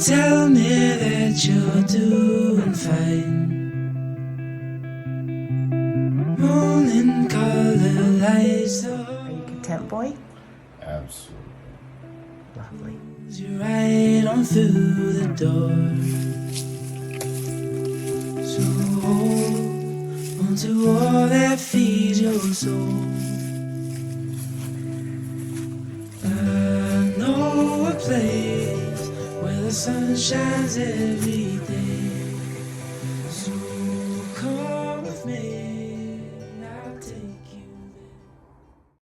tell me that you're doing fine. Morning color lights the Are you content, boy? Absolutely. Lovely. you right on through the door. So hold onto all that feeds your soul. I know a place where the sun shines every day.